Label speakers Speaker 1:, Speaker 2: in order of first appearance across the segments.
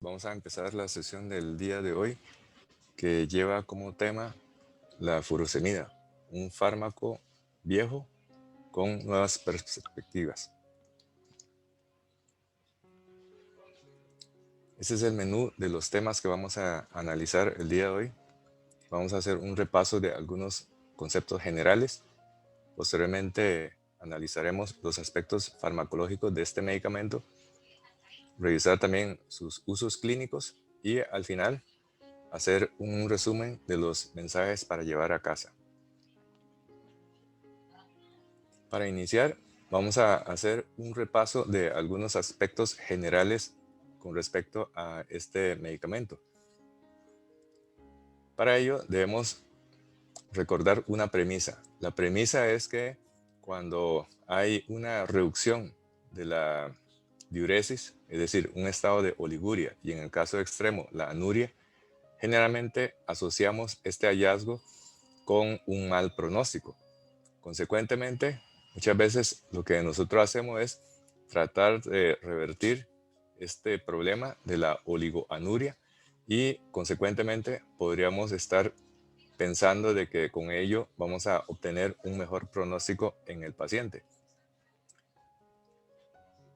Speaker 1: Vamos a empezar la sesión del día de hoy que lleva como tema la furosemida, un fármaco viejo con nuevas perspectivas. Ese es el menú de los temas que vamos a analizar el día de hoy. Vamos a hacer un repaso de algunos conceptos generales. Posteriormente analizaremos los aspectos farmacológicos de este medicamento, revisar también sus usos clínicos y al final hacer un resumen de los mensajes para llevar a casa. Para iniciar, vamos a hacer un repaso de algunos aspectos generales con respecto a este medicamento. Para ello, debemos recordar una premisa. La premisa es que cuando hay una reducción de la diuresis, es decir, un estado de oliguria y en el caso extremo la anuria, generalmente asociamos este hallazgo con un mal pronóstico. Consecuentemente, muchas veces lo que nosotros hacemos es tratar de revertir este problema de la oligoanuria y consecuentemente podríamos estar pensando de que con ello vamos a obtener un mejor pronóstico en el paciente.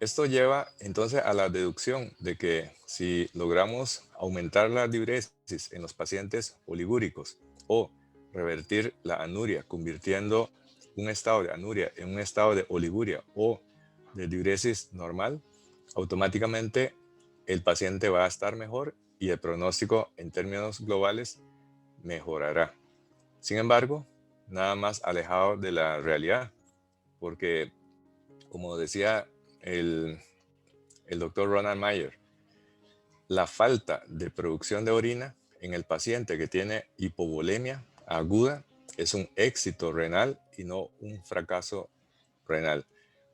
Speaker 1: Esto lleva entonces a la deducción de que si logramos aumentar la diuresis en los pacientes oligúricos o revertir la anuria, convirtiendo un estado de anuria en un estado de oliguria o de diuresis normal, automáticamente el paciente va a estar mejor y el pronóstico en términos globales mejorará. Sin embargo, nada más alejado de la realidad, porque como decía el doctor Ronald Mayer, la falta de producción de orina en el paciente que tiene hipovolemia aguda es un éxito renal y no un fracaso renal.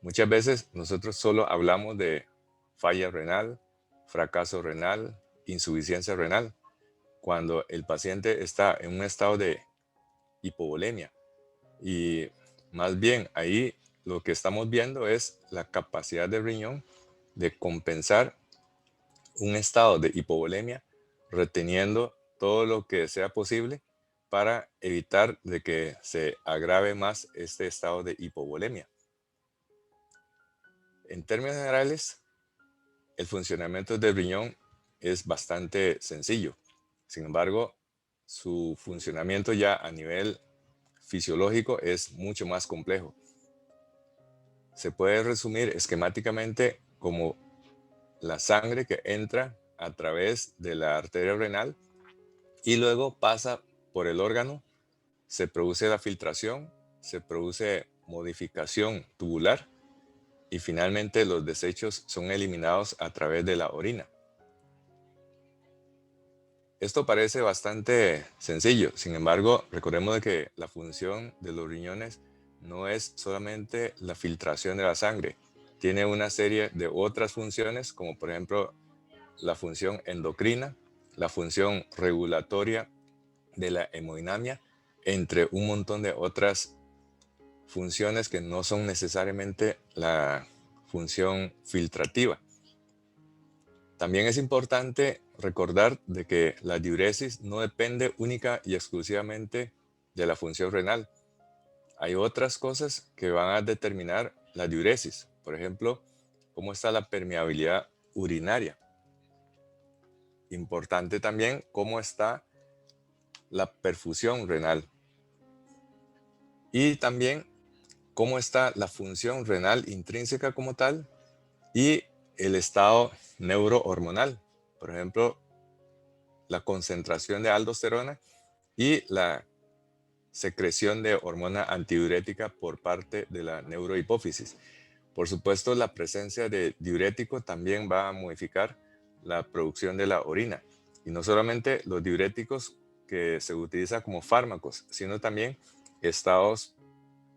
Speaker 1: Muchas veces nosotros solo hablamos de falla renal, fracaso renal, insuficiencia renal, cuando el paciente está en un estado de hipovolemia. Y más bien ahí lo que estamos viendo es la capacidad del riñón de compensar un estado de hipovolemia, reteniendo todo lo que sea posible para evitar de que se agrave más este estado de hipovolemia. En términos generales, el funcionamiento del riñón es bastante sencillo. Sin embargo, su funcionamiento ya a nivel fisiológico es mucho más complejo. Se puede resumir esquemáticamente como la sangre que entra a través de la arteria renal y luego pasa por el órgano, se produce la filtración, se produce modificación tubular y finalmente los desechos son eliminados a través de la orina. Esto parece bastante sencillo, sin embargo, recordemos de que la función de los riñones no es solamente la filtración de la sangre, tiene una serie de otras funciones, como por ejemplo la función endocrina, la función regulatoria de la hemodinamia, entre un montón de otras funciones que no son necesariamente la función filtrativa. También es importante recordar de que la diuresis no depende única y exclusivamente de la función renal. Hay otras cosas que van a determinar la diuresis. Por ejemplo, cómo está la permeabilidad urinaria. Importante también cómo está la perfusión renal. Y también cómo está la función renal intrínseca como tal y el estado neurohormonal. Por ejemplo, la concentración de aldosterona y la secreción de hormona antidiurética por parte de la neurohipófisis. Por supuesto, la presencia de diurético también va a modificar la producción de la orina. Y no solamente los diuréticos que se utilizan como fármacos, sino también estados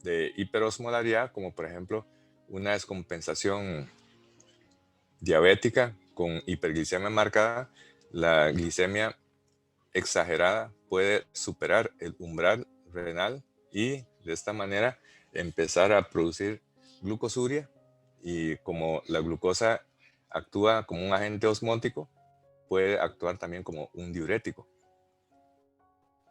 Speaker 1: de hiperosmolaridad, como por ejemplo una descompensación diabética con hiperglicemia marcada. La glicemia exagerada puede superar el umbral renal y de esta manera empezar a producir glucosuria, y como la glucosa actúa como un agente osmótico, puede actuar también como un diurético.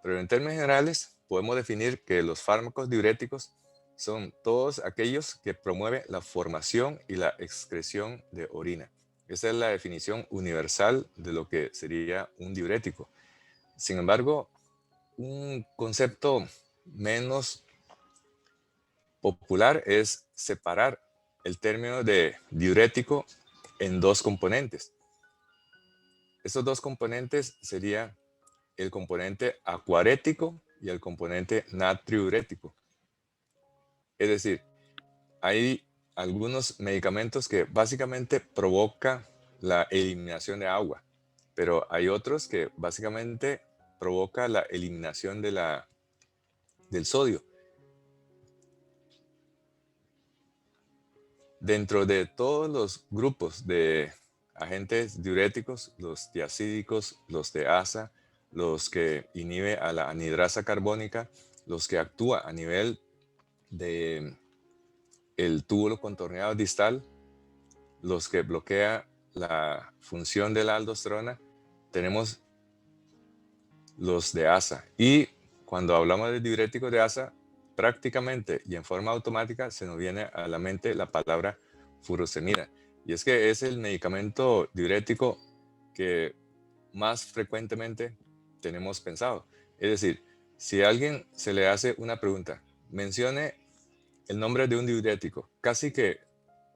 Speaker 1: Pero en términos generales, podemos definir que los fármacos diuréticos son todos aquellos que promueven la formación y la excreción de orina. Esa es la definición universal de lo que sería un diurético. Sin embargo, un concepto menos popular es separar el término de diurético en dos componentes. Estos dos componentes serían el componente acuarético y el componente natriurético. Es decir, hay algunos medicamentos que básicamente provocan la eliminación de agua, pero hay otros que básicamente provoca la eliminación del sodio. Dentro de todos los grupos de agentes diuréticos, los tiacídicos, los de asa, los que inhibe a la anhidrasa carbónica, los que actúa a nivel de el túbulo contorneado distal, los que bloquea la función de la aldosterona, tenemos los de asa. Y cuando hablamos de diuréticos de asa, prácticamente y en forma automática se nos viene a la mente la palabra furosemida. Y es que es el medicamento diurético que más frecuentemente tenemos pensado. Es decir, si a alguien se le hace una pregunta, mencione el nombre de un diurético, casi que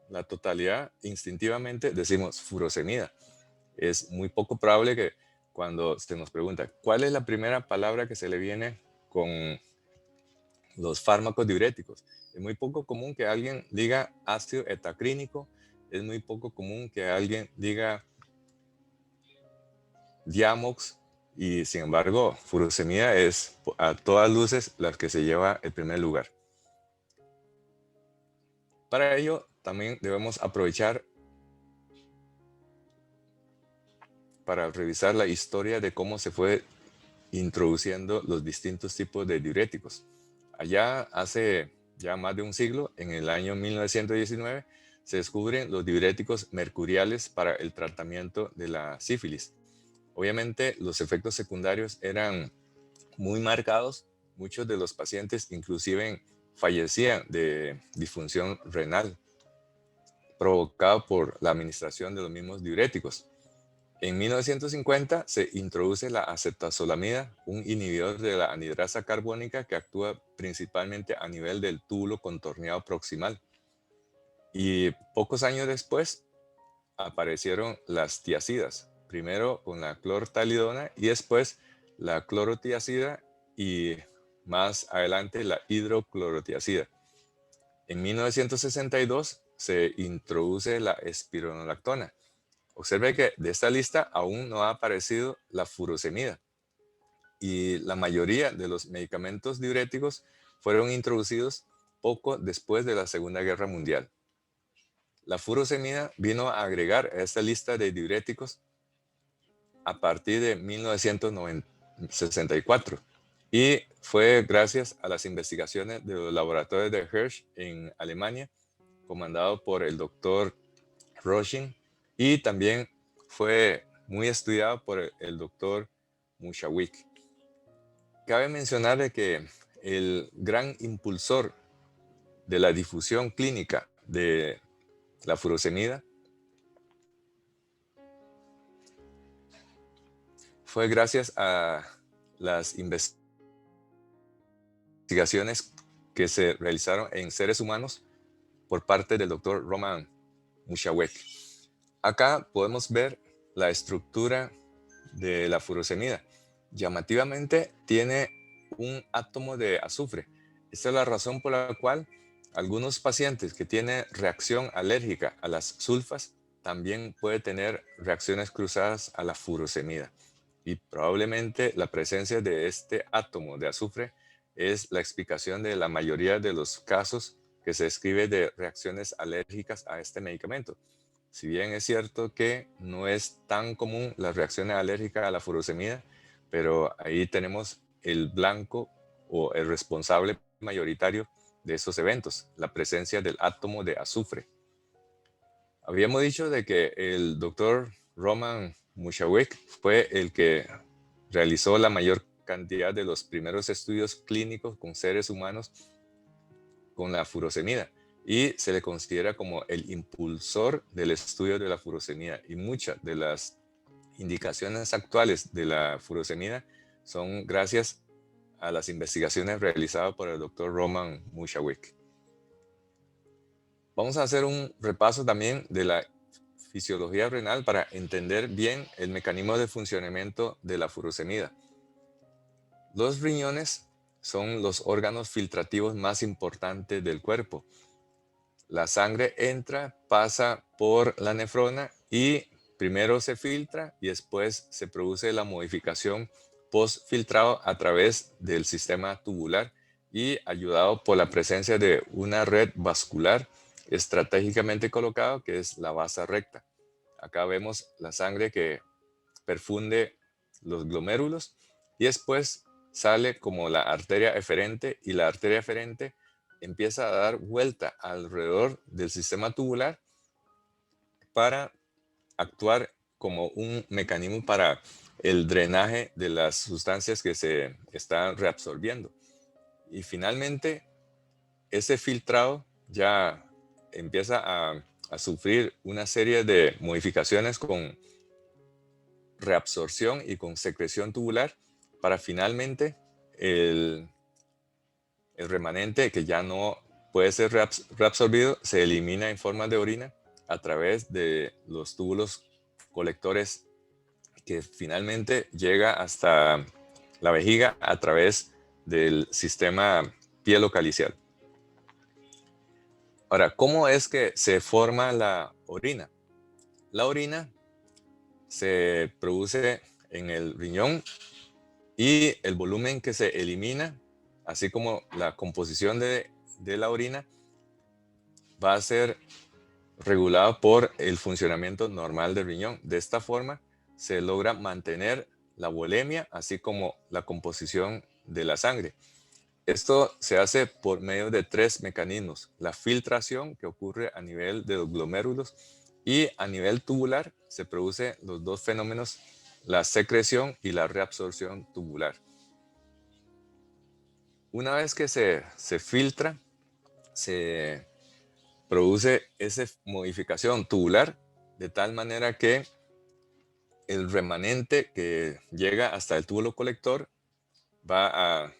Speaker 1: la totalidad instintivamente decimos furosemida. Es muy poco probable que cuando se nos pregunta cuál es la primera palabra que se le viene con los fármacos diuréticos, es muy poco común que alguien diga ácido etacrínico, es muy poco común que alguien diga Diamox, y sin embargo furosemida es a todas luces la que se lleva el primer lugar. Para ello también debemos aprovechar para revisar la historia de cómo se fue introduciendo los distintos tipos de diuréticos. Allá hace ya más de un siglo, en el año 1919, se descubren los diuréticos mercuriales para el tratamiento de la sífilis. Obviamente los efectos secundarios eran muy marcados, muchos de los pacientes inclusive fallecían de disfunción renal provocada por la administración de los mismos diuréticos. En 1950 se introduce la acetazolamida, un inhibidor de la anhidrasa carbónica que actúa principalmente a nivel del túbulo contorneado proximal. Y pocos años después aparecieron las tiacidas, primero con la clortalidona y después la clorotiacida y más adelante la hidroclorotiacida. En 1962 se introduce la espironolactona. Observe que de esta lista aún no ha aparecido la furosemida y la mayoría de los medicamentos diuréticos fueron introducidos poco después de la Segunda Guerra Mundial. La furosemida vino a agregar a esta lista de diuréticos a partir de 1964 y fue gracias a las investigaciones de los laboratorios de Hirsch en Alemania, comandado por el doctor Roschin, y también fue muy estudiado por el doctor Mushawik. Cabe mencionar de que el gran impulsor de la difusión clínica de la furosemida fue gracias a las investigaciones que se realizaron en seres humanos por parte del doctor Roman Mushawek. Acá podemos ver la estructura de la furosemida. Llamativamente tiene un átomo de azufre. Esta es la razón por la cual algunos pacientes que tienen reacción alérgica a las sulfas también pueden tener reacciones cruzadas a la furosemida. Y probablemente la presencia de este átomo de azufre es la explicación de la mayoría de los casos que se describe de reacciones alérgicas a este medicamento. Si bien es cierto que no es tan común las reacciones alérgicas a la furosemida, pero ahí tenemos el blanco o el responsable mayoritario de esos eventos, la presencia del átomo de azufre. Habíamos dicho de que el doctor Roman Mushawek fue el que realizó la mayor cantidad de los primeros estudios clínicos con seres humanos con la furosemida y se le considera como el impulsor del estudio de la furosemida, y muchas de las indicaciones actuales de la furosemida son gracias a las investigaciones realizadas por el doctor Roman Mushawek. Vamos a hacer un repaso también de la fisiología renal para entender bien el mecanismo de funcionamiento de la furosemida. Los riñones son los órganos filtrativos más importantes del cuerpo. La sangre entra, pasa por la nefrona y primero se filtra y después se produce la modificación post-filtrado a través del sistema tubular y ayudado por la presencia de una red vascular estratégicamente colocada que es la vasa recta. Acá vemos la sangre que perfunde los glomérulos y después sale como la arteria eferente, y la arteria eferente empieza a dar vuelta alrededor del sistema tubular para actuar como un mecanismo para el drenaje de las sustancias que se están reabsorbiendo. Y finalmente, ese filtrado ya empieza a sufrir una serie de modificaciones con reabsorción y con secreción tubular para finalmente el, el remanente que ya no puede ser reabsorbido se elimina en forma de orina a través de los túbulos colectores que finalmente llega hasta la vejiga a través del sistema pielocalicial. Ahora, ¿cómo es que se forma la orina? La orina se produce en el riñón y el volumen que se elimina, así como la composición de la orina, va a ser regulado por el funcionamiento normal del riñón. De esta forma se logra mantener la volemia, así como la composición de la sangre. Esto se hace por medio de tres mecanismos: la filtración, que ocurre a nivel de los glomérulos, y a nivel tubular se producen los dos fenómenos, la secreción y la reabsorción tubular. Una vez que se filtra, se produce esa modificación tubular de tal manera que el remanente que llega hasta el túbulo colector va a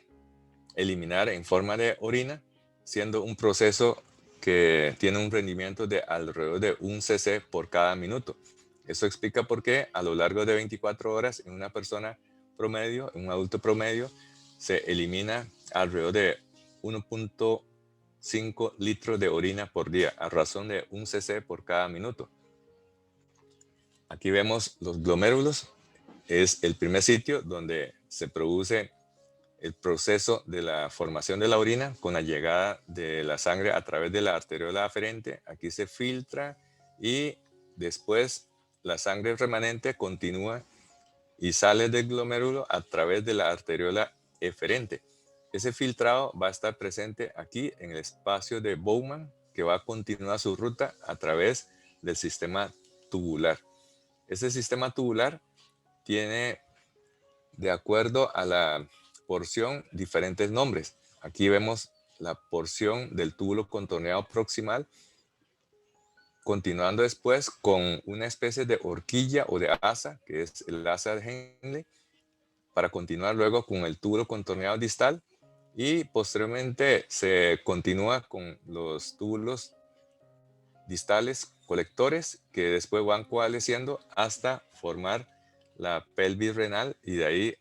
Speaker 1: eliminar en forma de orina, siendo un proceso que tiene un rendimiento de alrededor de 1 cc por cada minuto. Eso explica por qué a lo largo de 24 horas en una persona promedio, en un adulto promedio, se elimina alrededor de 1.5 litros de orina por día, a razón de 1 cc por cada minuto. Aquí vemos los glomérulos, es el primer sitio donde se produce el proceso de la formación de la orina con la llegada de la sangre a través de la arteriola aferente. Aquí se filtra y después la sangre remanente continúa y sale del glomérulo a través de la arteriola eferente. Ese filtrado va a estar presente aquí en el espacio de Bowman, que va a continuar su ruta a través del sistema tubular. Ese sistema tubular tiene, de acuerdo a la porción, diferentes nombres. Aquí vemos la porción del túbulo contorneado proximal, continuando después con una especie de horquilla o de asa, que es el asa de Henle, para continuar luego con el túbulo contorneado distal, y posteriormente se continúa con los túbulos distales colectores que después van coalesciendo hasta formar la pelvis renal, y de ahí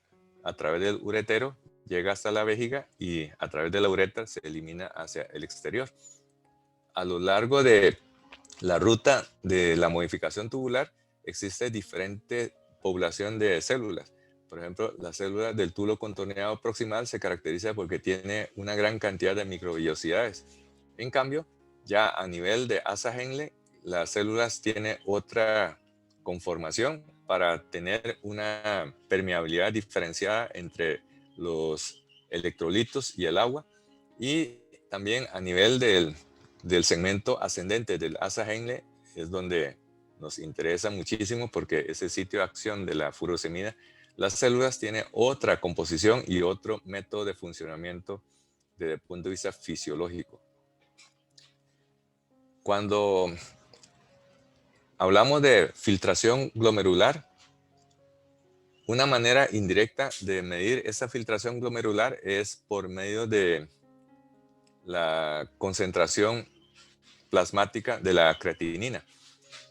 Speaker 1: a través del uretero llega hasta la vejiga y a través de la uretra se elimina hacia el exterior. A lo largo de la ruta de la modificación tubular existe diferente población de células. Por ejemplo, la célula del túbulo contorneado proximal se caracteriza porque tiene una gran cantidad de microvellosidades. En cambio, ya a nivel de asa Henle, las células tienen otra conformación para tener una permeabilidad diferenciada entre los electrolitos y el agua. Y también a nivel del segmento ascendente del asa Henle es donde nos interesa muchísimo porque ese sitio de acción de la furosemida, las células tiene otra composición y otro método de funcionamiento desde el punto de vista fisiológico. Cuando hablamos de filtración glomerular, una manera indirecta de medir esa filtración glomerular es por medio de la concentración plasmática de la creatinina.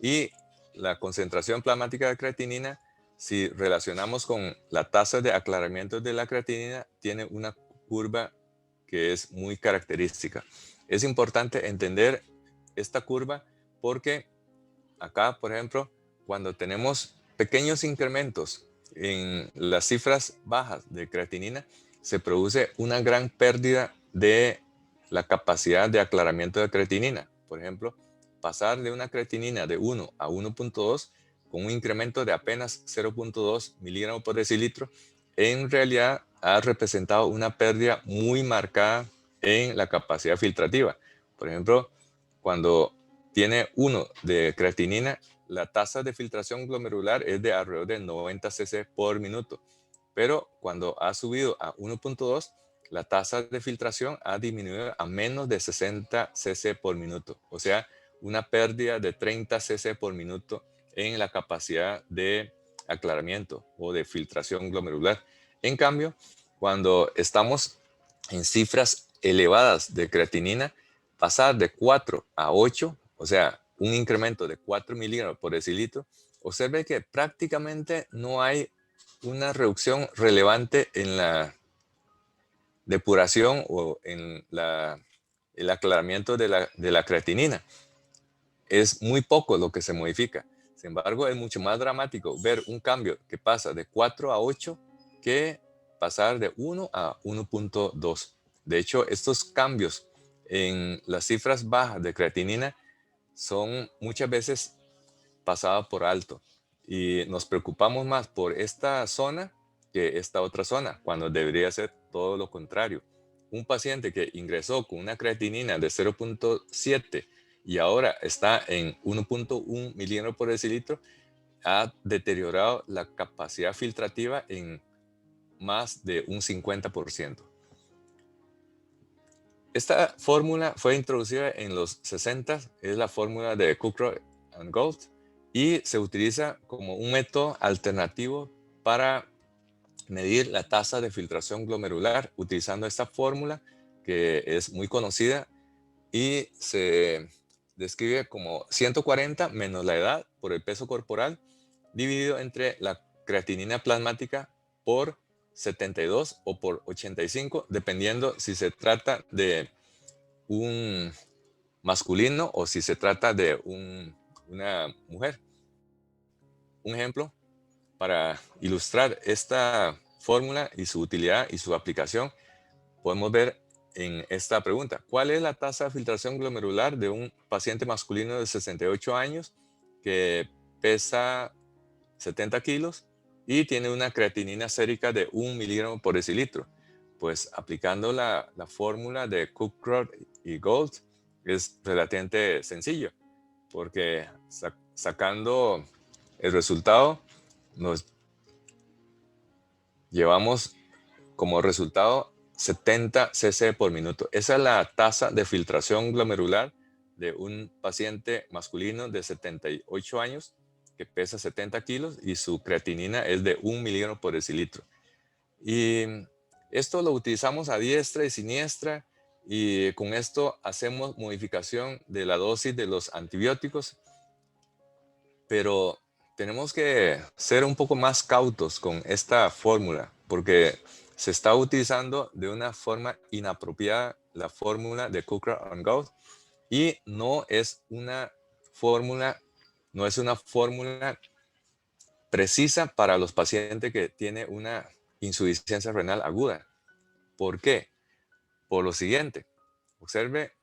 Speaker 1: Y la concentración plasmática de creatinina, si relacionamos con la tasa de aclaramiento de la creatinina, tiene una curva que es muy característica. Es importante entender esta curva porque acá, por ejemplo, cuando tenemos pequeños incrementos en las cifras bajas de creatinina, se produce una gran pérdida de la capacidad de aclaramiento de creatinina. Por ejemplo, pasar de una creatinina de 1 a 1.2 con un incremento de apenas 0.2 miligramos por decilitro, en realidad ha representado una pérdida muy marcada en la capacidad filtrativa. Por ejemplo, cuando tiene 1 de creatinina, la tasa de filtración glomerular es de alrededor de 90 cc por minuto. Pero cuando ha subido a 1.2, la tasa de filtración ha disminuido a menos de 60 cc por minuto. O sea, una pérdida de 30 cc por minuto en la capacidad de aclaramiento o de filtración glomerular. En cambio, cuando estamos en cifras elevadas de creatinina, pasar de 4 a 8, o sea, un incremento de 4 miligramos por decilitro, observe que prácticamente no hay una reducción relevante en la depuración o en el aclaramiento de la creatinina. Es muy poco lo que se modifica. Sin embargo, es mucho más dramático ver un cambio que pasa de 4 a 8 que pasar de 1 a 1.2. De hecho, estos cambios en las cifras bajas de creatinina son muchas veces pasadas por alto y nos preocupamos más por esta zona que esta otra zona, cuando debería ser todo lo contrario. Un paciente que ingresó con una creatinina de 0.7 y ahora está en 1.1 miligramos por decilitro, ha deteriorado la capacidad filtrativa en más de un 50%. Esta fórmula fue introducida en los 60, es la fórmula de Cookroyd and Gold, y se utiliza como un método alternativo para medir la tasa de filtración glomerular utilizando esta fórmula que es muy conocida y se describe como 140 menos la edad por el peso corporal dividido entre la creatinina plasmática por 72 o por 85, dependiendo si se trata de un masculino o si se trata de una mujer. Un ejemplo para ilustrar esta fórmula y su utilidad y su aplicación, podemos ver en esta pregunta: ¿cuál es la tasa de filtración glomerular de un paciente masculino de 68 años que pesa 70 kilos y tiene una creatinina sérica de 1 miligramo por decilitro? Pues aplicando la fórmula de Cookroyd y Gold es relativamente sencillo, porque sacando el resultado nos llevamos como resultado 70 cc por minuto. Esa es la tasa de filtración glomerular de un paciente masculino de 78 años que pesa 70 kilos y su creatinina es de 1 miligramo por decilitro. Y esto lo utilizamos a diestra y siniestra y con esto hacemos modificación de la dosis de los antibióticos, pero tenemos que ser un poco más cautos con esta fórmula porque se está utilizando de una forma inapropiada la fórmula de Cookroyd and Gold y no es una fórmula precisa para los pacientes que tienen una insuficiencia renal aguda. ¿Por qué? Por lo siguiente, observe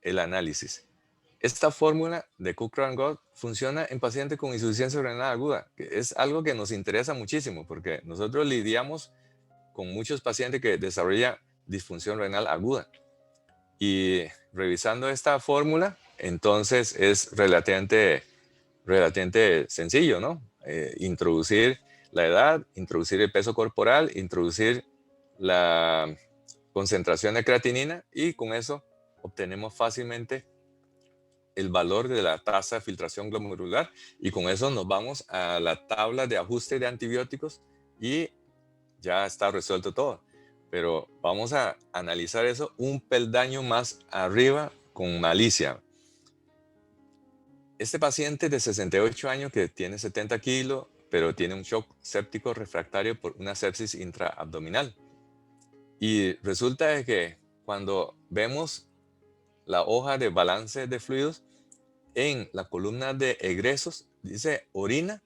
Speaker 1: el análisis. Esta fórmula de Cookroyd and Gold funciona en pacientes con insuficiencia renal aguda, que es algo que nos interesa muchísimo porque nosotros lidiamos con muchos pacientes que desarrollan disfunción renal aguda. Y revisando esta fórmula, entonces es relativamente relativamente sencillo, ¿no? Introducir la edad, introducir el peso corporal, introducir la concentración de creatinina y con eso obtenemos fácilmente el valor de la tasa de filtración glomerular y con eso nos vamos a la tabla de ajuste de antibióticos y ya está resuelto todo. Pero vamos a analizar eso un peldaño más arriba con malicia. Este paciente de 68 años que tiene 70 kilos, pero tiene un shock séptico refractario por una sepsis intraabdominal. Y resulta de que cuando vemos la hoja de balance de fluidos, en la columna de egresos dice orina,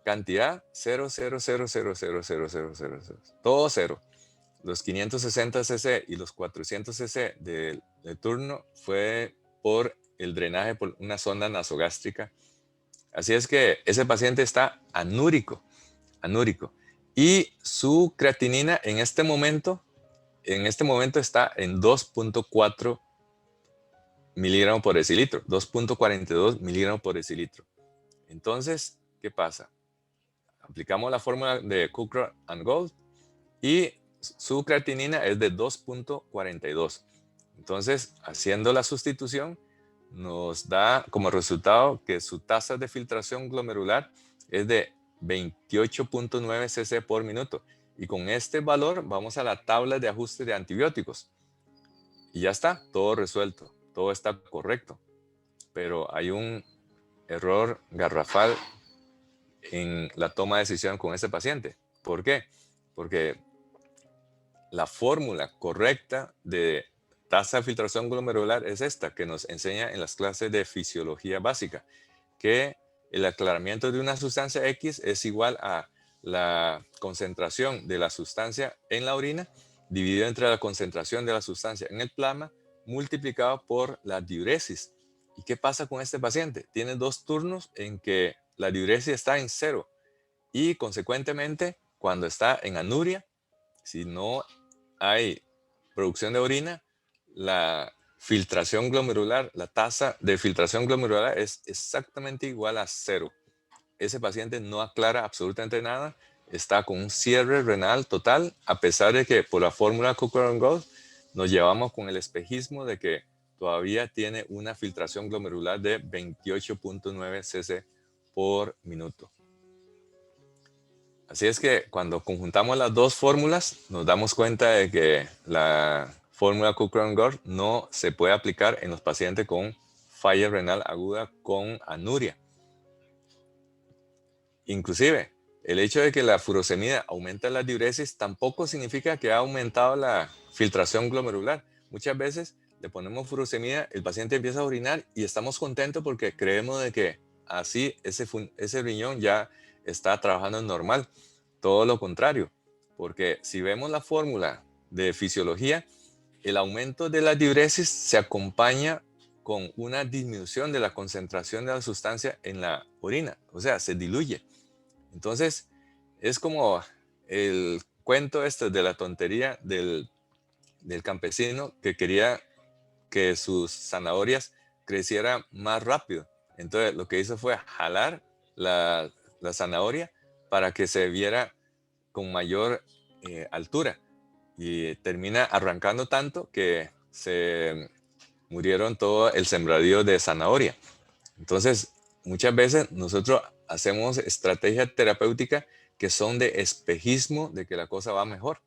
Speaker 1: cantidad 0,000000000, todo cero. Los 560 cc y los 400 cc del turno fue por el drenaje por una sonda nasogástrica. Así es que ese paciente está anúrico, anúrico. Y su creatinina en este momento está en 2.4 miligramos por decilitro, 2.42 miligramos por decilitro. Entonces, ¿qué pasa? Aplicamos la fórmula de Cochrane and Gold y su creatinina es de 2.42. Entonces, haciendo la sustitución, nos da como resultado que su tasa de filtración glomerular es de 28.9 cc por minuto. Y con este valor vamos a la tabla de ajuste de antibióticos. Y ya está, todo resuelto, todo está correcto. Pero hay un error garrafal en la toma de decisión con este paciente. ¿Por qué? Porque la fórmula correcta de tasa de filtración glomerular es esta que nos enseña en las clases de fisiología básica, que el aclaramiento de una sustancia X es igual a la concentración de la sustancia en la orina dividido entre la concentración de la sustancia en el plasma multiplicado por la diuresis. ¿Y qué pasa con este paciente? Tiene 2 turnos en que la diuresis está en 0 y consecuentemente cuando está en anuria, si no hay producción de orina, la filtración glomerular, la tasa de filtración glomerular es exactamente igual a 0. Ese paciente no aclara absolutamente nada, está con un cierre renal total, a pesar de que por la fórmula Cochrane Gold nos llevamos con el espejismo de que todavía tiene una filtración glomerular de 28.9 cc por minuto. Así es que cuando conjuntamos las dos fórmulas, nos damos cuenta de que la fórmula Cochrane Gold no se puede aplicar en los pacientes con falla renal aguda con anuria. Inclusive, el hecho de que la furosemida aumenta la diuresis tampoco significa que ha aumentado la filtración glomerular. Muchas veces le ponemos furosemida, el paciente empieza a orinar y estamos contentos porque creemos de que así ese riñón ya está trabajando normal. Todo lo contrario, porque si vemos la fórmula de fisiología, el aumento de la diuresis se acompaña con una disminución de la concentración de la sustancia en la orina, o sea, se diluye. Entonces, es como el cuento este de la tontería del campesino que quería que sus zanahorias crecieran más rápido. Entonces, lo que hizo fue jalar la zanahoria para que se viera con mayor altura y termina arrancando tanto que se murieron todo el sembradío de zanahoria. Entonces, muchas veces nosotros hacemos estrategias terapéuticas que son de espejismo de que la cosa va mejor.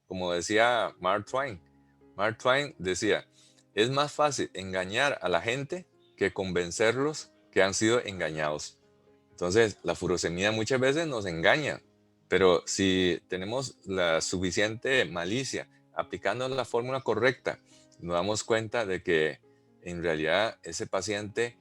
Speaker 1: Como decía Mark Twain. Mark Twain decía, es más fácil engañar a la gente que convencerlos que han sido engañados. Entonces, la furosemida muchas veces nos engaña, pero si tenemos la suficiente malicia aplicando la fórmula correcta, nos damos cuenta de que en realidad ese paciente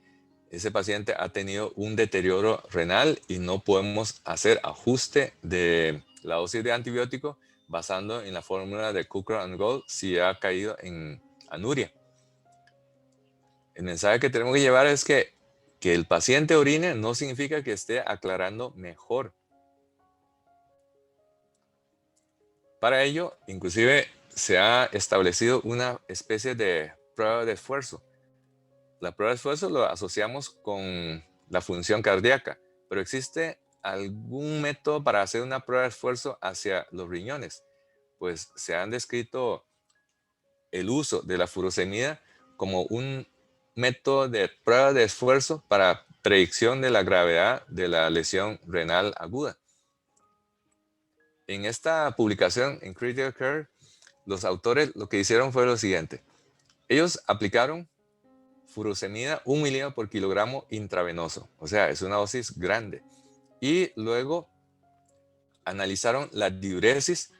Speaker 1: ha tenido un deterioro renal y no podemos hacer ajuste de la dosis de antibiótico basando en la fórmula de Cochrane Gold si ha caído en anuria. El mensaje que tenemos que llevar es que el paciente orine no significa que esté aclarando mejor. Para ello, inclusive se ha establecido una especie de prueba de esfuerzo. La prueba de esfuerzo lo asociamos con la función cardíaca, pero existe algún método para hacer una prueba de esfuerzo hacia los riñones. Pues se han descrito el uso de la furosemida como un método de prueba de esfuerzo para predicción de la gravedad de la lesión renal aguda. En esta publicación en Critical Care, los autores lo que hicieron fue lo siguiente. Ellos aplicaron furosemida 1 miligramo por kilogramo intravenoso, o sea, es una dosis grande. Y luego analizaron la diuresis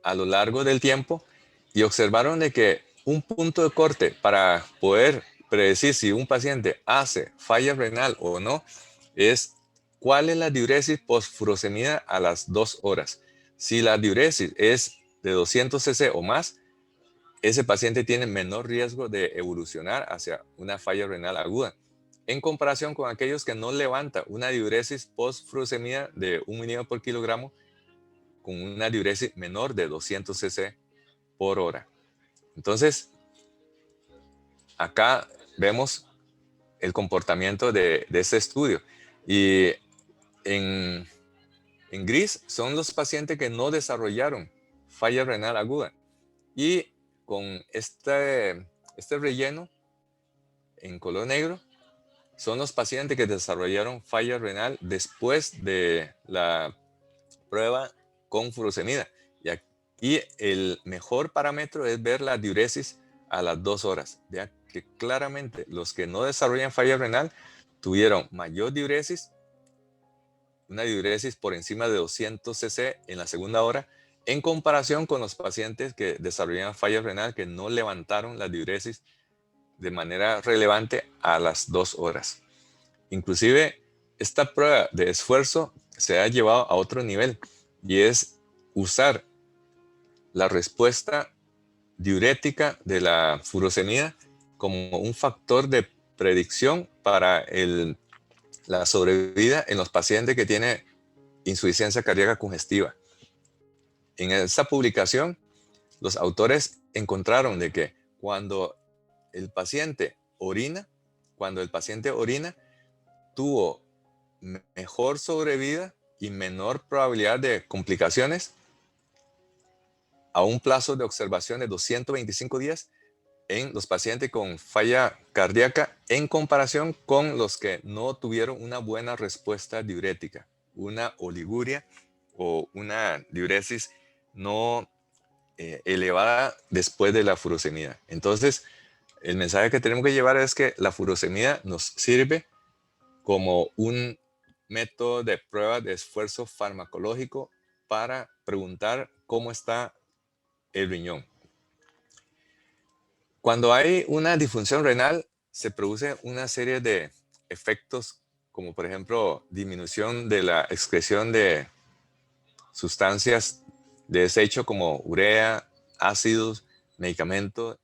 Speaker 1: a lo largo del tiempo y observaron de que un punto de corte para poder predecir si un paciente hace falla renal o no es cuál es la diuresis post-furosemida a las 2 horas. Si la diuresis es de 200 cc o más, ese paciente tiene menor riesgo de evolucionar hacia una falla renal aguda, en comparación con aquellos que no levantan una diuresis post-furosemida de 1 miligramo por kilogramo con una diuresis menor de 200 cc por hora. Entonces, acá vemos el comportamiento de este estudio. Y en, en gris son los pacientes que no desarrollaron falla renal aguda. Y con este relleno en color negro son los pacientes que desarrollaron falla renal después de la prueba con furosemida. Y el mejor parámetro es ver la diuresis a las 2 horas. Vea que claramente los que no desarrollan falla renal tuvieron mayor diuresis, una diuresis por encima de 200 cc en la segunda hora, en comparación con los pacientes que desarrollan falla renal que no levantaron la diuresis de manera relevante a las 2 horas. Inclusive, esta prueba de esfuerzo se ha llevado a otro nivel y es usar la respuesta diurética de la furosemida como un factor de predicción para la sobrevida en los pacientes que tienen insuficiencia cardíaca congestiva. En esta publicación, los autores encontraron de que cuando el paciente orina, tuvo mejor sobrevida y menor probabilidad de complicaciones a un plazo de observación de 225 días en los pacientes con falla cardíaca en comparación con los que no tuvieron una buena respuesta diurética, una oliguria o una diuresis no elevada después de la furosemida. Entonces, el mensaje que tenemos que llevar es que la furosemida nos sirve como un método de prueba de esfuerzo farmacológico para preguntar cómo está el riñón. Cuando hay una disfunción renal, se produce una serie de efectos, como por ejemplo disminución de la excreción de sustancias de desecho como urea, ácidos, medicamentos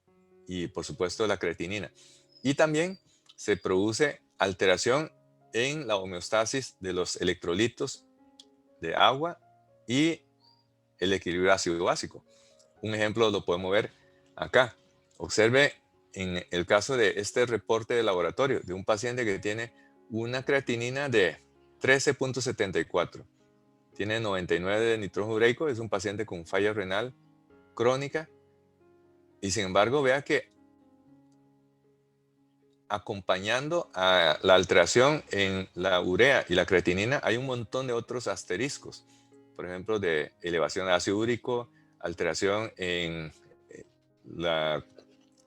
Speaker 1: y por supuesto la creatinina. Y también se produce alteración en la homeostasis de los electrolitos de agua y el equilibrio ácido-básico. Un ejemplo lo podemos ver acá. Observe en el caso de este reporte de laboratorio de un paciente que tiene una creatinina de 13.74. Tiene 99 de nitrógeno ureico, es un paciente con falla renal crónica. Y sin embargo, vea que acompañando a la alteración en la urea y la creatinina hay un montón de otros asteriscos. Por ejemplo, de elevación de ácido úrico, alteración en la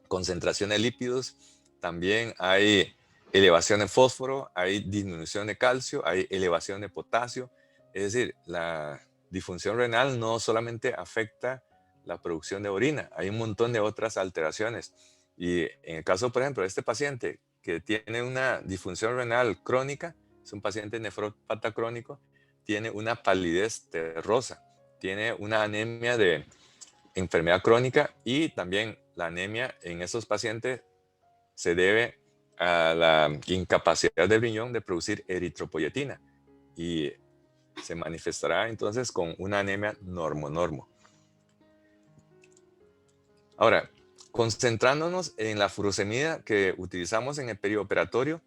Speaker 1: concentración de lípidos, también hay elevación de fósforo, hay disminución de calcio, hay elevación de potasio. Es decir, la disfunción renal no solamente afecta la producción de orina, hay un montón de otras alteraciones. Y en el caso, por ejemplo, de este paciente que tiene una disfunción renal crónica, es un paciente nefrópata crónico, tiene una palidez terrosa, tiene una anemia de enfermedad crónica y también la anemia en esos pacientes se debe a la incapacidad del riñón de producir eritropoyetina y se manifestará entonces con una anemia normo-normo. Ahora, concentrándonos en la furosemida que utilizamos en el perioperatorio,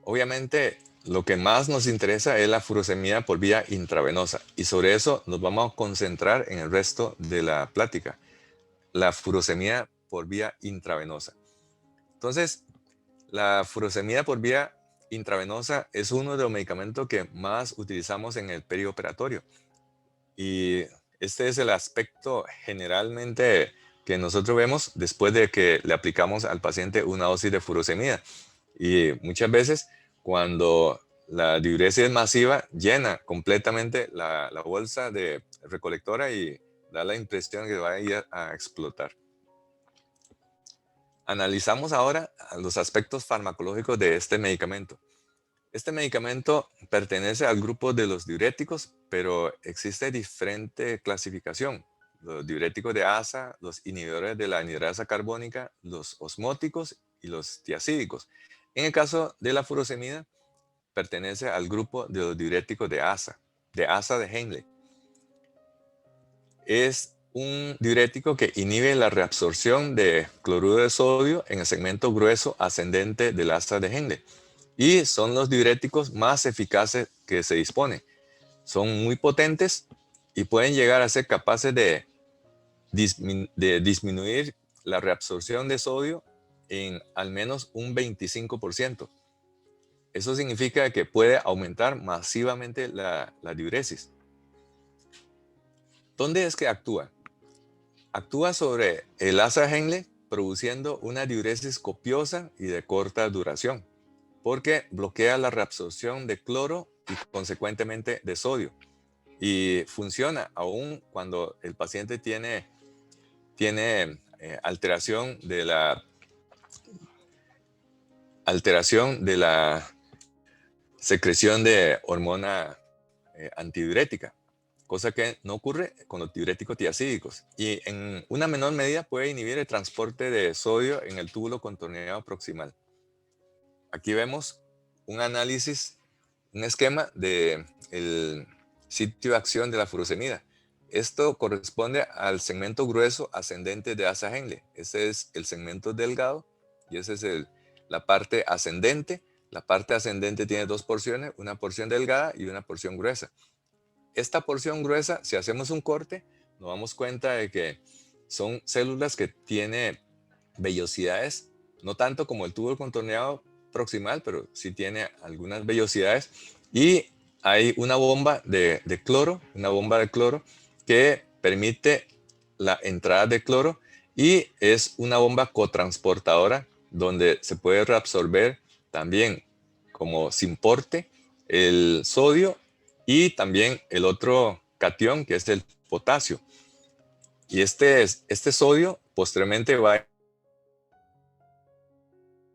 Speaker 1: Obviamente, lo que más nos interesa es la furosemida por vía intravenosa y sobre eso nos vamos a concentrar en el resto de la plática, la furosemida por vía intravenosa. Entonces, la furosemida por vía intravenosa es uno de los medicamentos que más utilizamos en el perioperatorio y este es el aspecto generalmente que nosotros vemos después de que le aplicamos al paciente una dosis de furosemida. Y muchas veces cuando la diuresis es masiva, llena completamente la bolsa de recolectora y da la impresión que va a ir a explotar. Analizamos ahora los aspectos farmacológicos de este medicamento. Este medicamento pertenece al grupo de los diuréticos, pero existe diferente clasificación. Los diuréticos de ASA, los inhibidores de la anhidrasa carbónica, los osmóticos y los tiacídicos. En el caso de la furosemida, pertenece al grupo de los diuréticos de ASA de Henle. Es un diurético que inhibe la reabsorción de cloruro de sodio en el segmento grueso ascendente del ASA de Henle y son los diuréticos más eficaces que se dispone. Son muy potentes y pueden llegar a ser capaces de disminuir la reabsorción de sodio en al menos un 25%. Eso significa que puede aumentar masivamente la diuresis. ¿Dónde es que actúa? Actúa sobre el asa Henle produciendo una diuresis copiosa y de corta duración, porque bloquea la reabsorción de cloro y consecuentemente de sodio. Y funciona aún cuando el paciente tiene alteración de la secreción de hormona antidiurética, cosa que no ocurre con los diuréticos tiacídicos. Y en una menor medida puede inhibir el transporte de sodio en el túbulo contorneado proximal. Aquí vemos un análisis, un esquema del sitio de acción de la furosemida. Esto corresponde al segmento grueso ascendente de asa Henle. Ese es el segmento delgado y esa es la parte ascendente. La parte ascendente tiene dos porciones, una porción delgada y una porción gruesa. Esta porción gruesa, si hacemos un corte, nos damos cuenta de que son células que tienen vellosidades, no tanto como el tubo contorneado proximal, pero sí tiene algunas vellosidades. Y hay una bomba de cloro que permite la entrada de cloro y es una bomba cotransportadora donde se puede reabsorber también como sin porte el sodio y también el otro catión que es el potasio. Y este sodio posteriormente va a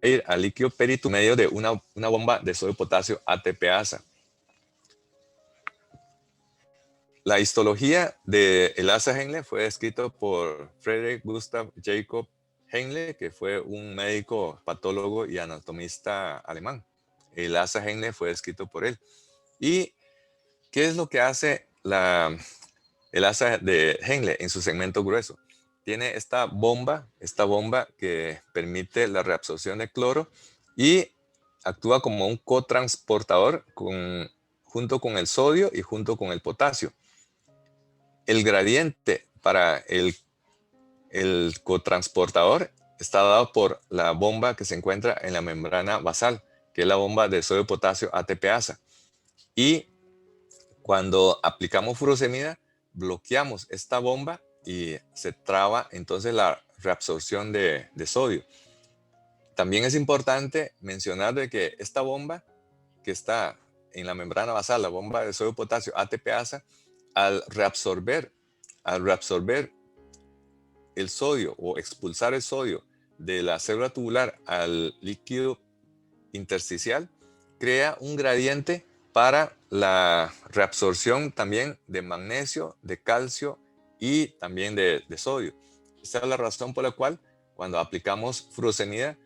Speaker 1: ir al líquido peritoneal medio de una bomba de sodio potasio ATPasa. La histología del asa Henle fue escrito por Friedrich Gustav Jacob Henle, que fue un médico patólogo y anatomista alemán. El asa Henle fue escrito por él. ¿Y qué es lo que hace el asa de Henle en su segmento grueso? Tiene esta bomba que permite la reabsorción de cloro y actúa como un cotransportador junto con el sodio y junto con el potasio. El gradiente para el cotransportador está dado por la bomba que se encuentra en la membrana basal, que es la bomba de sodio potasio ATPasa. Y cuando aplicamos furosemida, bloqueamos esta bomba y se traba entonces la reabsorción de sodio. También es importante mencionar de que esta bomba que está en la membrana basal, la bomba de sodio potasio ATPasa, al reabsorber el sodio o expulsar el sodio de la célula tubular al líquido intersticial, crea un gradiente para la reabsorción también de magnesio, de calcio y también de sodio. Esta es la razón por la cual cuando aplicamos furosemida,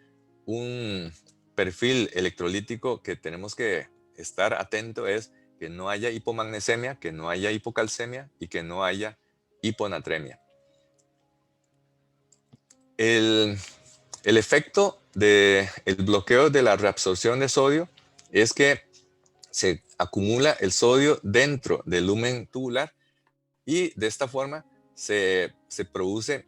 Speaker 1: un perfil electrolítico que tenemos que estar atento es que no haya hipomagnesemia, que no haya hipocalcemia y que no haya hiponatremia. El efecto del bloqueo de la reabsorción de sodio es que se acumula el sodio dentro del lumen tubular y de esta forma se produce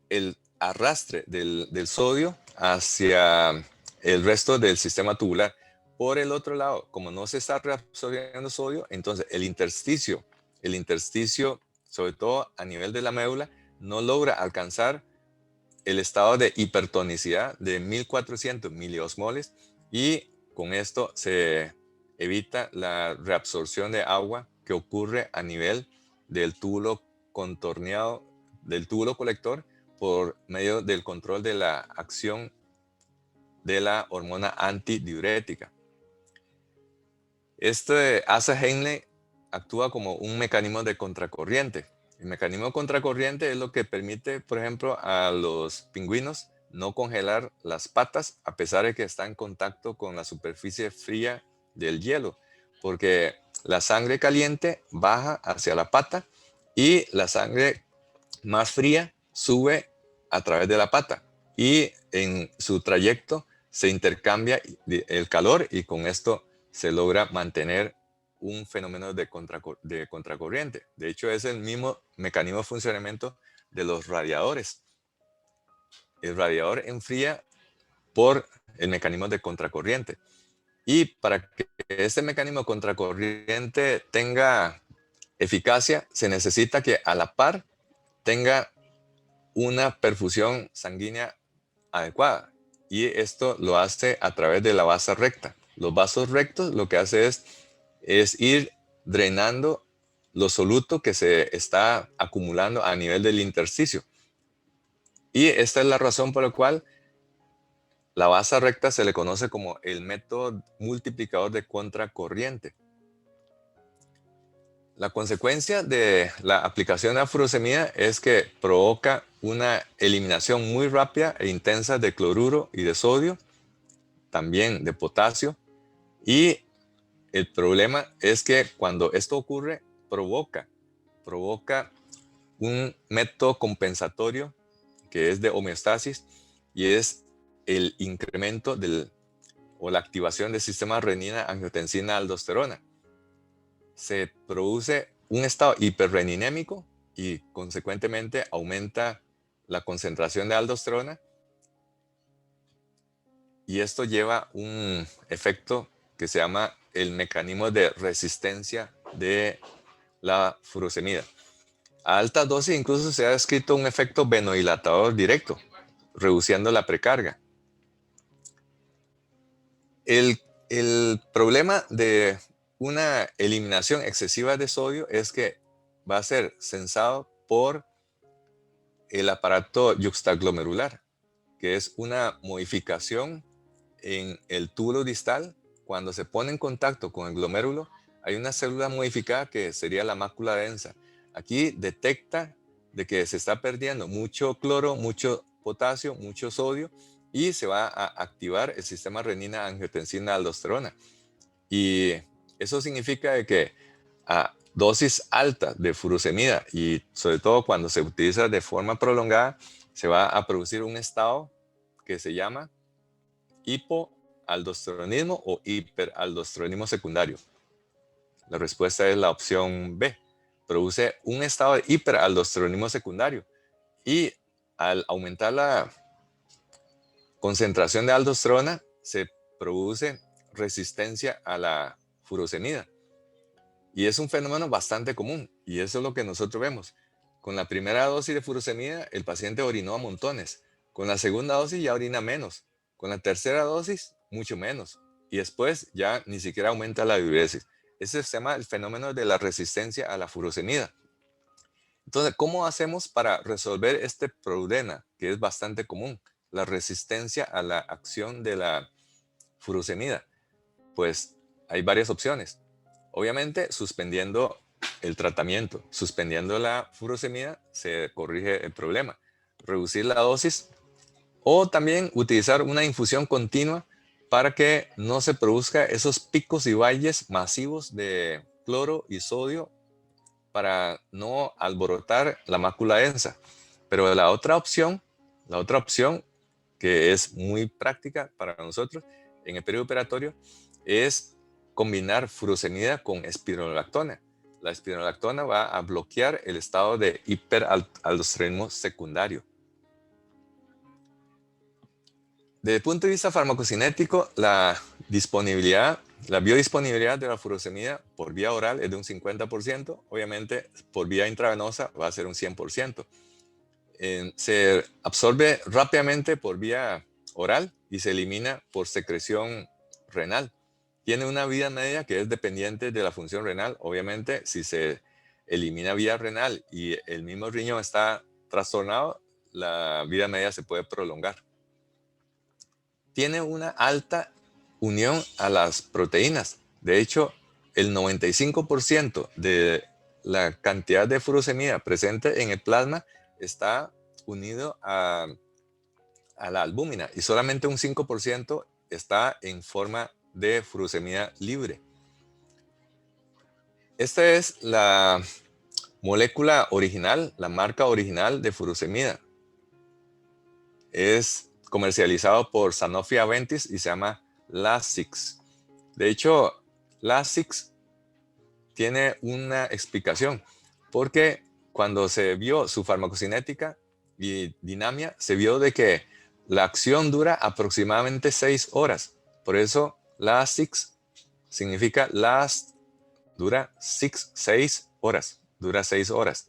Speaker 1: el arrastre del sodio hacia el resto del sistema tubular. Por el otro lado, como no se está reabsorbiendo sodio, entonces el intersticio, sobre todo a nivel de la médula, no logra alcanzar el estado de hipertonicidad de 1400 miliosmoles y con esto se evita la reabsorción de agua que ocurre a nivel del túbulo contorneado, del túbulo colector, por medio del control de la acción de la hormona antidiurética. Este asa Henle actúa como un mecanismo de contracorriente. El mecanismo de contracorriente es lo que permite, por ejemplo, a los pingüinos no congelar las patas a pesar de que están en contacto con la superficie fría del hielo, porque la sangre caliente baja hacia la pata y la sangre más fría sube a través de la pata y en su trayecto se intercambia el calor y con esto se logra mantener un fenómeno de contracorriente. De hecho, es el mismo mecanismo de funcionamiento de los radiadores. El radiador enfría por el mecanismo de contracorriente. Y para que este mecanismo de contracorriente tenga eficacia, se necesita que a la par tenga una perfusión sanguínea adecuada. Y esto lo hace a través de la vasa recta. Los vasos rectos lo que hace es ir drenando lo soluto que se está acumulando a nivel del intersticio. Y esta es la razón por la cual la vasa recta se le conoce como el método multiplicador de contracorriente. La consecuencia de la aplicación de la furosemida es que provoca una eliminación muy rápida e intensa de cloruro y de sodio, también de potasio, y el problema es que cuando esto ocurre, provoca un método compensatorio que es de homeostasis y es el incremento o la activación del sistema renina-angiotensina-aldosterona. Se produce un estado hiperreninémico y consecuentemente aumenta la concentración de aldosterona y esto lleva un efecto que se llama el mecanismo de resistencia de la furosemida. A alta dosis incluso se ha descrito un efecto venodilatador directo, reduciendo la precarga. El problema de una eliminación excesiva de sodio es que va a ser sensado por el aparato yuxtaglomerular, que es una modificación en el túbulo distal. Cuando se pone en contacto con el glomérulo, hay una célula modificada que sería la mácula densa. Aquí detecta de que se está perdiendo mucho cloro, mucho potasio, mucho sodio y se va a activar el sistema renina-angiotensina-aldosterona. Y eso significa de que a dosis altas de furosemida y sobre todo cuando se utiliza de forma prolongada, se va a producir un estado que se llama hipoaldosteronismo o hiperaldosteronismo secundario. La respuesta es la opción B. Produce un estado de hiperaldosteronismo secundario y al aumentar la concentración de aldosterona se produce resistencia a la furosemida. Y es un fenómeno bastante común y eso es lo que nosotros vemos. Con la primera dosis de furosemida el paciente orinó a montones. Con la segunda dosis ya orina menos. Con la tercera dosis mucho menos. Y después ya ni siquiera aumenta la diuresis. Ese se llama el fenómeno de la resistencia a la furosemida. Entonces, ¿cómo hacemos para resolver este problema que es bastante común? La resistencia a la acción de la furosemida. Pues hay varias opciones. Obviamente, suspendiendo el tratamiento, suspendiendo la furosemida, se corrige el problema. Reducir la dosis o también utilizar una infusión continua para que no se produzca esos picos y valles masivos de cloro y sodio para no alborotar la mácula densa. Pero la otra opción que es muy práctica para nosotros, en el periodo operatorio es combinar furosemida con espironolactona. La espironolactona va a bloquear el estado de hiperaldosteronismo secundario. Desde el punto de vista farmacocinético, la biodisponibilidad de la furosemida por vía oral es de un 50%. Obviamente, por vía intravenosa va a ser un 100%. Se absorbe rápidamente por vía oral y se elimina por secreción renal. Tiene una vida media que es dependiente de la función renal. Obviamente, si se elimina vía renal y el mismo riñón está trastornado, la vida media se puede prolongar. Tiene una alta unión a las proteínas. De hecho, el 95% de la cantidad de furosemida presente en el plasma está unido a la albúmina y solamente un 5% está en forma de furosemida libre. Esta es la molécula original, la marca original de furosemida. Es comercializado por Sanofi Aventis y se llama Lasix. De hecho, Lasix tiene una explicación, porque cuando se vio su farmacocinética y dinamia, se vio de que la acción dura aproximadamente 6 horas. Por eso, Lasix significa dura 6 horas, dura 6 horas.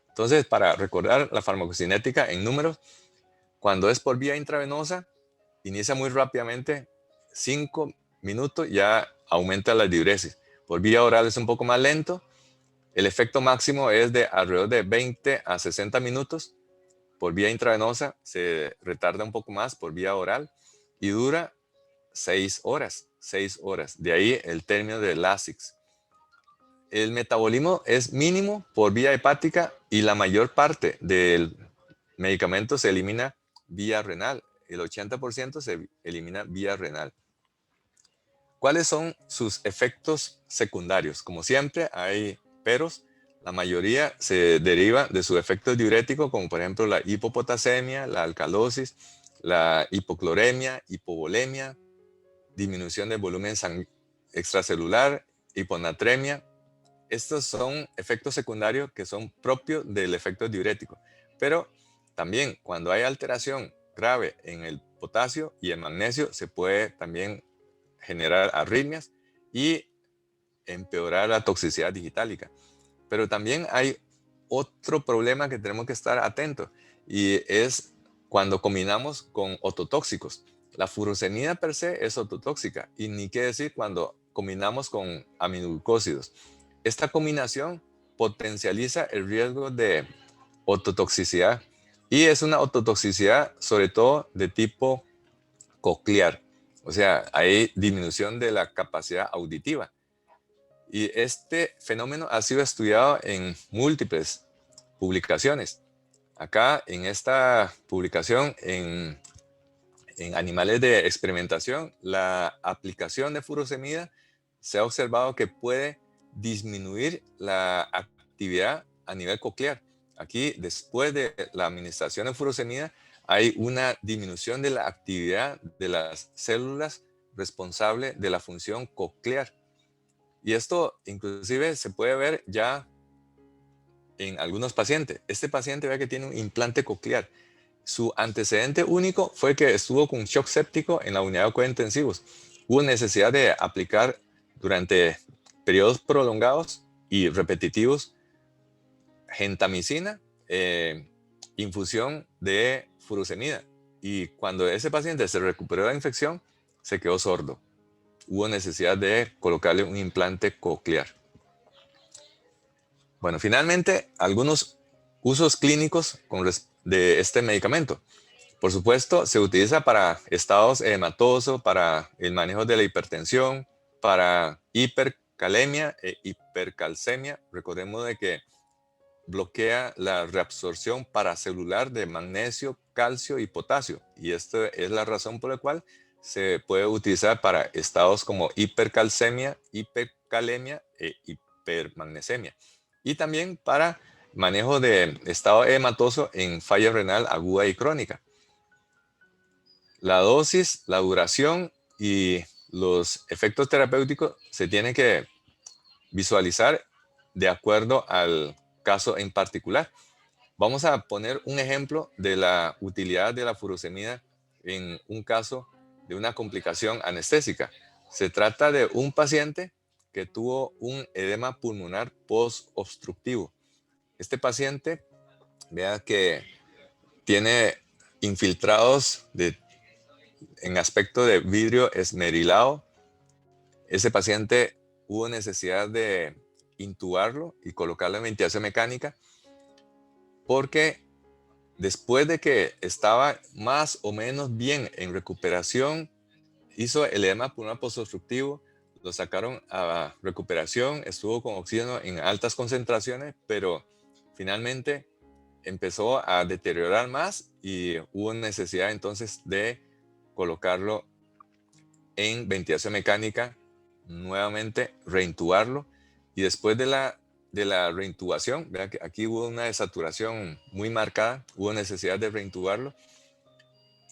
Speaker 1: Entonces, para recordar la farmacocinética en números, cuando es por vía intravenosa, inicia muy rápidamente, 5 minutos ya aumenta la diuresis. Por vía oral es un poco más lento. El efecto máximo es de alrededor de 20 a 60 minutos. Por vía intravenosa se retarda un poco más por vía oral y dura 6 horas. 6 horas. De ahí el término de Lasix. El metabolismo es mínimo por vía hepática y la mayor parte del medicamento se elimina vía renal. El 80% se elimina vía renal. ¿Cuáles son sus efectos secundarios? Como siempre, hay peros. La mayoría se deriva de su efecto diurético, como por ejemplo la hipopotasemia, la alcalosis, la hipocloremia, hipovolemia, disminución del volumen extracelular, hiponatremia. Estos son efectos secundarios que son propios del efecto diurético. Pero también cuando hay alteración grave en el potasio y el magnesio, se puede también generar arritmias y empeorar la toxicidad digitálica. Pero también hay otro problema que tenemos que estar atentos y es cuando combinamos con ototóxicos. La furosemida per se es ototóxica y ni qué decir cuando combinamos con aminoglucósidos. Esta combinación potencializa el riesgo de ototoxicidad y es una ototoxicidad sobre todo de tipo coclear. O sea, hay disminución de la capacidad auditiva. Y este fenómeno ha sido estudiado en múltiples publicaciones. Acá en esta publicación en animales de experimentación, la aplicación de furosemida se ha observado que puede disminuir la actividad a nivel coclear. Aquí, después de la administración de furosemida, hay una disminución de la actividad de las células responsables de la función coclear. Y esto inclusive se puede ver ya en algunos pacientes. Este paciente ve que tiene un implante coclear. Su antecedente único fue que estuvo con shock séptico en la unidad de cuidados intensivos. Hubo necesidad de aplicar durante periodos prolongados y repetitivos gentamicina, infusión de furosemida. Y cuando ese paciente se recuperó de la infección, se quedó sordo. Hubo necesidad de colocarle un implante coclear. Bueno, finalmente, algunos usos clínicos de este medicamento. Por supuesto, se utiliza para estados edematosos, para el manejo de la hipertensión, para hipercalemia e hipercalcemia. Recordemos de que bloquea la reabsorción paracelular de magnesio, calcio y potasio. Y esta es la razón por la cual se puede utilizar para estados como hipercalcemia, hipercalemia e hipermagnesemia. Y también para manejo de estado edematoso en falla renal aguda y crónica. La dosis, la duración y los efectos terapéuticos se tienen que visualizar de acuerdo al caso en particular. Vamos a poner un ejemplo de la utilidad de la furosemida en un caso de una complicación anestésica. Se trata de un paciente que tuvo un edema pulmonar post-obstructivo. Este paciente, vea que tiene infiltrados en aspecto de vidrio esmerilado. Ese paciente hubo necesidad de intubarlo y colocarlo en ventilación mecánica porque después de que estaba más o menos bien en recuperación, hizo el edema pulmonar posobstructivo, lo sacaron a recuperación, estuvo con oxígeno en altas concentraciones, pero finalmente empezó a deteriorar más y hubo necesidad entonces de colocarlo en ventilación mecánica, nuevamente reintubarlo y después de la reintubación, vea que aquí hubo una desaturación muy marcada, hubo necesidad de reintubarlo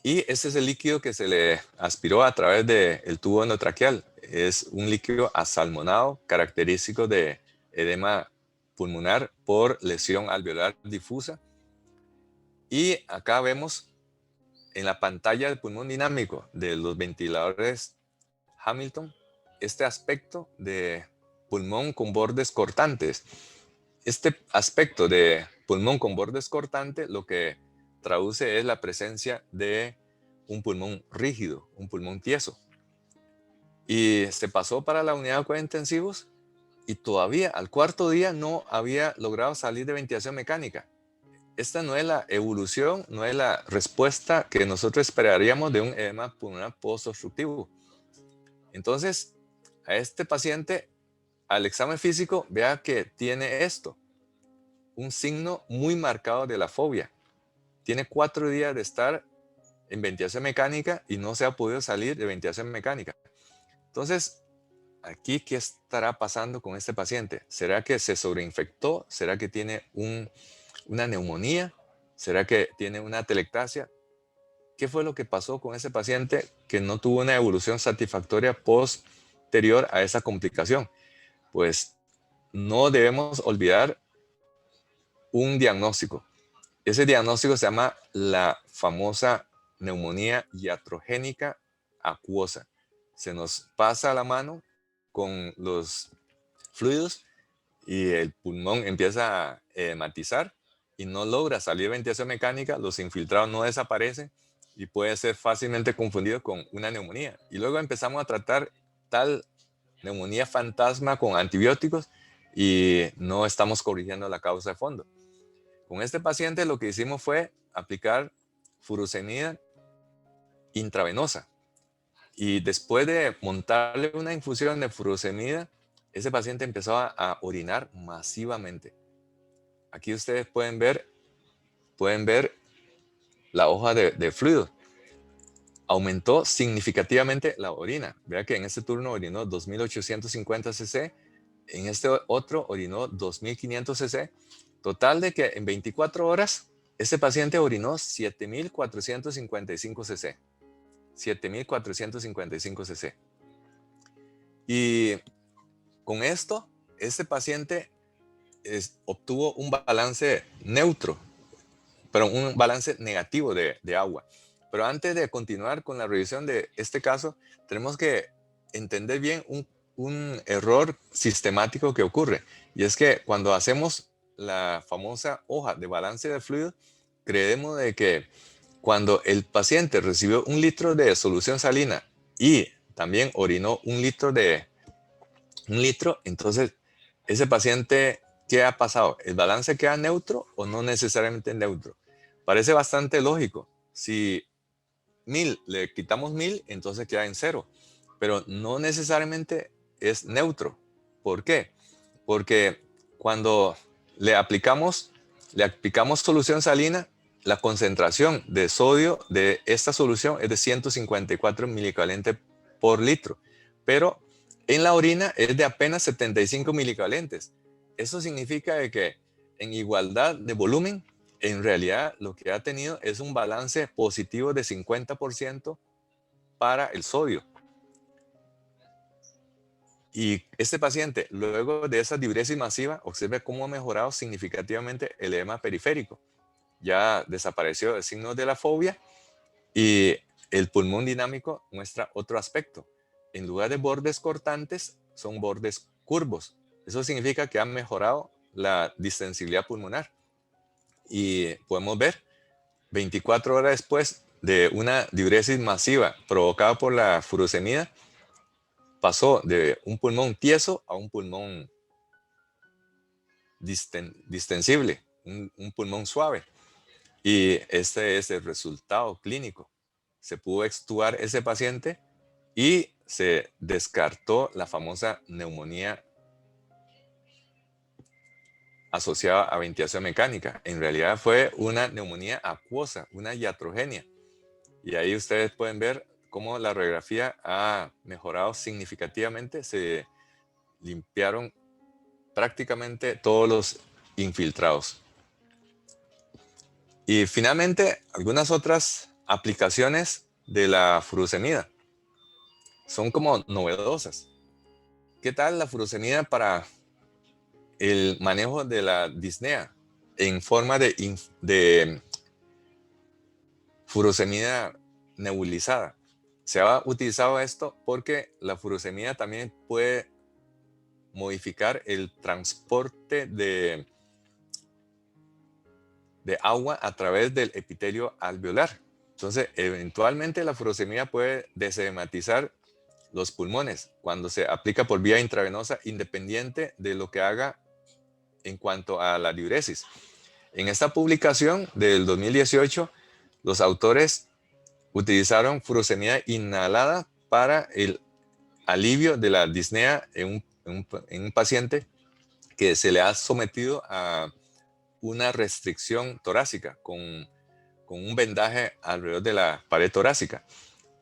Speaker 1: y este es el líquido que se le aspiró a través del tubo endotraqueal. Es un líquido asalmonado característico de edema pulmonar por lesión alveolar difusa. Y acá vemos en la pantalla del pulmón dinámico de los ventiladores Hamilton este aspecto de pulmón con bordes cortantes. Este aspecto de pulmón con bordes cortantes lo que traduce es la presencia de un pulmón rígido, un pulmón tieso. Y se pasó para la unidad de cuidados intensivos y todavía al cuarto día no había logrado salir de ventilación mecánica. Esta no es la evolución, no es la respuesta que nosotros esperaríamos de un edema pulmonar post-obstructivo. Entonces, a este paciente, al examen físico, vea que tiene esto, un signo muy marcado de la fobia. Tiene 4 días de estar en ventilación mecánica y no se ha podido salir de ventilación mecánica. Entonces, aquí, ¿qué estará pasando con este paciente? ¿Será que se sobreinfectó? ¿Será que tiene una neumonía? ¿Será que tiene una atelectasia? ¿Qué fue lo que pasó con ese paciente que no tuvo una evolución satisfactoria posterior a esa complicación? Pues no debemos olvidar un diagnóstico. Ese diagnóstico se llama la famosa neumonía iatrogénica acuosa. Se nos pasa la mano con los fluidos y el pulmón empieza a edematizar y no logra salir ventilación mecánica, los infiltrados no desaparecen y puede ser fácilmente confundido con una neumonía. Y luego empezamos a tratar tal neumonía fantasma con antibióticos y no estamos corrigiendo la causa de fondo. Con este paciente lo que hicimos fue aplicar furosemida intravenosa y después de montarle una infusión de furosemida, ese paciente empezó a orinar masivamente. Aquí ustedes pueden ver la hoja de fluido. Aumentó significativamente la orina. Vea que en este turno orinó 2.850 cc, en este otro orinó 2.500 cc. Total de que en 24 horas este paciente orinó 7.455 cc. 7.455 cc. Y con esto, este paciente obtuvo un balance neutro, pero un balance negativo de agua. Pero antes de continuar con la revisión de este caso, tenemos que entender bien un error sistemático que ocurre. Y es que cuando hacemos la famosa hoja de balance de fluido, creemos de que cuando el paciente recibió 1 litro de solución salina y también orinó 1 litro, entonces ese paciente, ¿qué ha pasado? ¿El balance queda neutro o no necesariamente neutro? Parece bastante lógico. Si 1.000 le quitamos 1.000, entonces queda en cero. Pero no necesariamente es neutro. ¿Por qué? Porque cuando le aplicamos solución salina, la concentración de sodio de esta solución es de 154 milicovalentes por litro. Pero en la orina es de apenas 75 milicovalentes. Eso significa de que en igualdad de volumen, en realidad lo que ha tenido es un balance positivo de 50% para el sodio. Y este paciente, luego de esa diuresis masiva, observe cómo ha mejorado significativamente el edema periférico. Ya desapareció el signo de la fobia y el pulmón dinámico muestra otro aspecto. En lugar de bordes cortantes, son bordes curvos. Eso significa que ha mejorado la distensibilidad pulmonar. Y podemos ver 24 horas después de una diuresis masiva provocada por la furosemida, pasó de un pulmón tieso a un pulmón distensible, un pulmón suave. Y este es el resultado clínico. Se pudo extubar ese paciente y se descartó la famosa neumonía asociada a ventilación mecánica. En realidad fue una neumonía acuosa, una iatrogenia. Y ahí ustedes pueden ver cómo la radiografía ha mejorado significativamente. Se limpiaron prácticamente todos los infiltrados. Y finalmente, algunas otras aplicaciones de la furosemida son como novedosas. ¿Qué tal la furosemida para el manejo de la disnea en forma de furosemida nebulizada? Se ha utilizado esto porque la furosemida también puede modificar el transporte de agua a través del epitelio alveolar. Entonces, eventualmente la furosemida puede desedematizar los pulmones cuando se aplica por vía intravenosa, independiente de lo que haga en cuanto a la diuresis. En esta publicación del 2018, los autores utilizaron furosemida inhalada para el alivio de la disnea en un paciente que se le ha sometido a una restricción torácica con un vendaje alrededor de la pared torácica.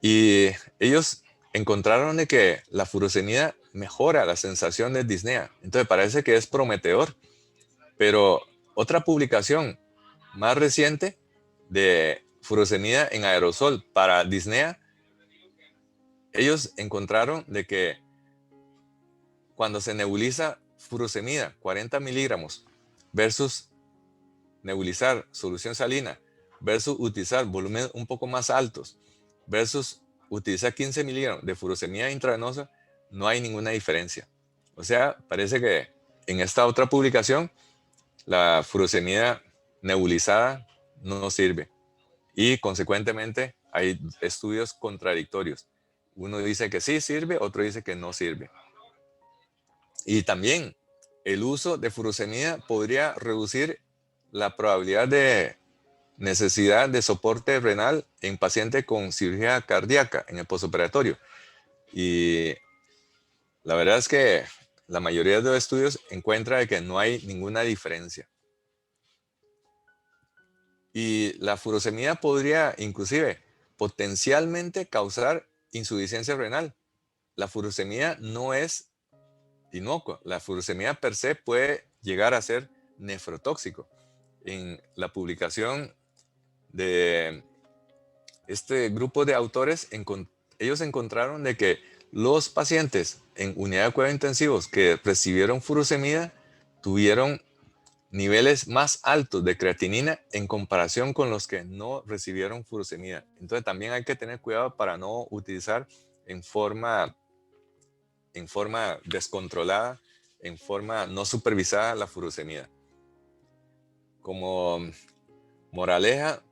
Speaker 1: Y ellos encontraron de que la furosemida mejora la sensación de disnea. Entonces parece que es prometedor. Pero otra publicación más reciente de furosemida en aerosol para disnea, ellos encontraron de que cuando se nebuliza furosemida 40 miligramos versus nebulizar solución salina versus utilizar volúmenes un poco más altos versus utilizar 15 miligramos de furosemida intravenosa, no hay ninguna diferencia. O sea, parece que en esta otra publicación la furosemida nebulizada no sirve y consecuentemente hay estudios contradictorios. Uno dice que sí sirve, otro dice que no sirve. Y también el uso de furosemida podría reducir la probabilidad de necesidad de soporte renal en pacientes con cirugía cardíaca en el postoperatorio. Y la verdad es que la mayoría de los estudios encuentra que no hay ninguna diferencia. Y la furosemida podría inclusive potencialmente causar insuficiencia renal. La furosemida no es inocua. La furosemida per se puede llegar a ser nefrotóxico. En la publicación de este grupo de autores, ellos encontraron de que los pacientes en unidad de cuidados intensivos que recibieron furosemida tuvieron niveles más altos de creatinina en comparación con los que no recibieron furosemida. Entonces también hay que tener cuidado para no utilizar en forma descontrolada, en forma no supervisada la furosemida. Como moraleja,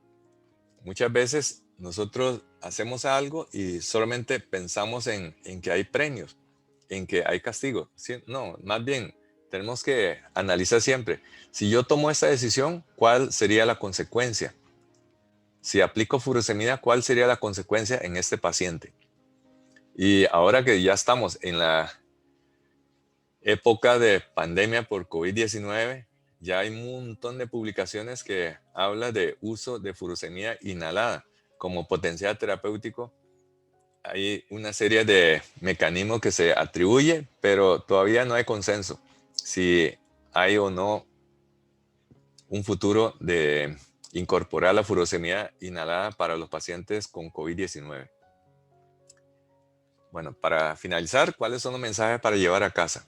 Speaker 1: muchas veces nosotros hacemos algo y solamente pensamos en que hay premios, en que hay castigo. ¿Sí? No, más bien tenemos que analizar siempre, si yo tomo esta decisión, ¿cuál sería la consecuencia? Si aplico furosemida, ¿cuál sería la consecuencia en este paciente? Y ahora que ya estamos en la época de pandemia por COVID-19, ya hay un montón de publicaciones que hablan de uso de furosemida inhalada como potencial terapéutico. Hay una serie de mecanismos que se atribuye, pero todavía no hay consenso si hay o no un futuro de incorporar la furosemida inhalada para los pacientes con COVID-19. Bueno, para finalizar, ¿cuáles son los mensajes para llevar a casa?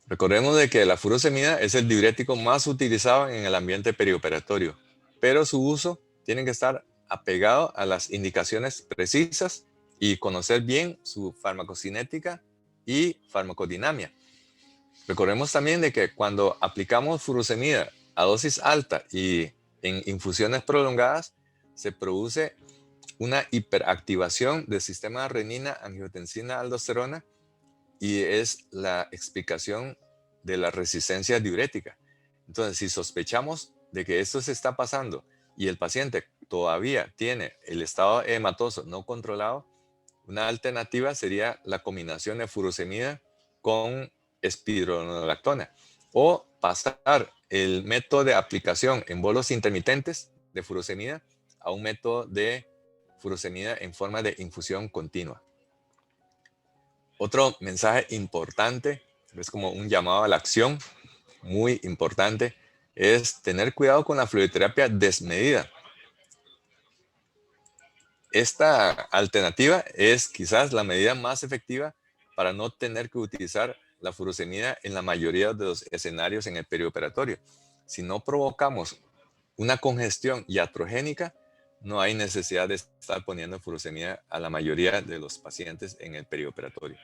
Speaker 1: Recordemos de que la furosemida es el diurético más utilizado en el ambiente perioperatorio, pero su uso tiene que estar apegado a las indicaciones precisas y conocer bien su farmacocinética y farmacodinamia. Recordemos también de que cuando aplicamos furosemida a dosis alta y en infusiones prolongadas, se produce una hiperactivación del sistema renina, angiotensina, aldosterona y es la explicación de la resistencia diurética. Entonces, si sospechamos de que esto se está pasando y el paciente todavía tiene el estado hematoso no controlado, una alternativa sería la combinación de furosemida con espironolactona o pasar el método de aplicación en bolos intermitentes de furosemida a un método de furosemida en forma de infusión continua. Otro mensaje importante, es como un llamado a la acción muy importante, es tener cuidado con la fluidoterapia desmedida. Esta alternativa es quizás la medida más efectiva para no tener que utilizar la furosemida en la mayoría de los escenarios en el perioperatorio. Si no provocamos una congestión iatrogénica, no hay necesidad de estar poniendo furosemida a la mayoría de los pacientes en el perioperatorio.